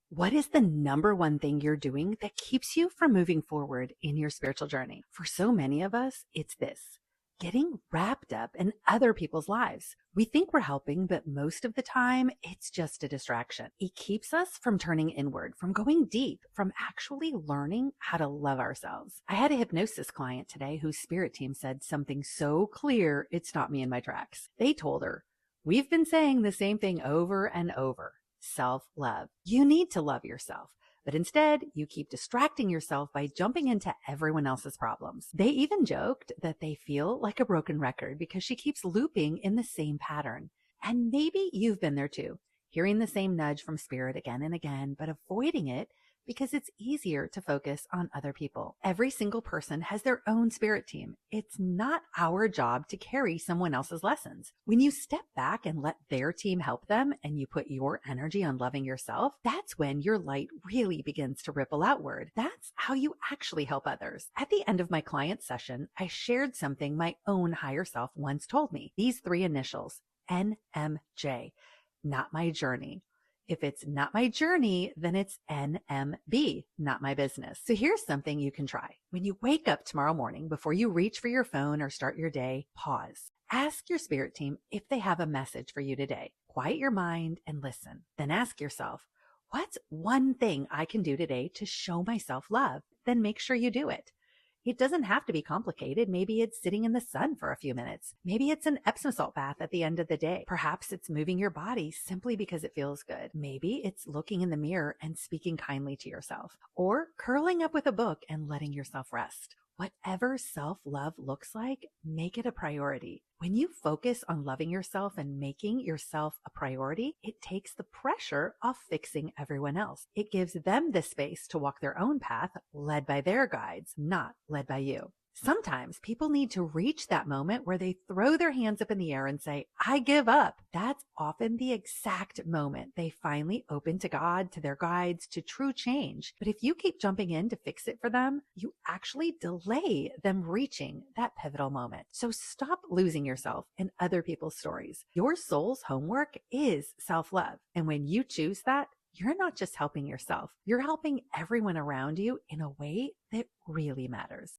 What is the number one thing you're doing that keeps you from moving forward in your spiritual journey? For so many of us, it's this: getting wrapped up in other people's lives. We think we're helping, but most of the time, it's just a distraction. It keeps us from turning inward, from going deep, from actually learning how to love ourselves. I had a hypnosis client today whose spirit team said something so clear it stopped me in my tracks. They told her, "We've been saying the same thing over and over. Self-love. You need to love yourself. But instead, you keep distracting yourself by jumping into everyone else's problems." They even joked that they feel like a broken record because she keeps looping in the same pattern. And maybe you've been there too, hearing the same nudge from spirit again and again, but avoiding it because it's easier to focus on other people. Every single person has their own spirit team. It's not our job to carry someone else's lessons. When you step back and let their team help them and you put your energy on loving yourself, that's when your light really begins to ripple outward. That's how you actually help others. At the end of my client session, I shared something my own higher self once told me. These three initials, NMJ, not my journey. If it's not my journey, then it's NMB, not my business. So here's something you can try. When you wake up tomorrow morning, before you reach for your phone or start your day, pause. Ask your spirit team if they have a message for you today. Quiet your mind and listen. Then ask yourself, what's one thing I can do today to show myself love? Then make sure you do it. It doesn't have to be complicated. Maybe it's sitting in the sun for a few minutes. Maybe it's an Epsom salt bath at the end of the day. Perhaps it's moving your body simply because it feels good. Maybe it's looking in the mirror and speaking kindly to yourself, or curling up with a book and letting yourself rest. Whatever self-love looks like, make it a priority. When you focus on loving yourself and making yourself a priority, it takes the pressure off fixing everyone else. It gives them the space to walk their own path, led by their guides, not led by you. Sometimes people need to reach that moment where they throw their hands up in the air and say, "I give up." That's often the exact moment they finally open to God, to their guides, to true change. But if you keep jumping in to fix it for them, you actually delay them reaching that pivotal moment. So stop losing yourself in other people's stories. Your soul's homework is self-love. And when you choose that, you're not just helping yourself, you're helping everyone around you in a way that really matters.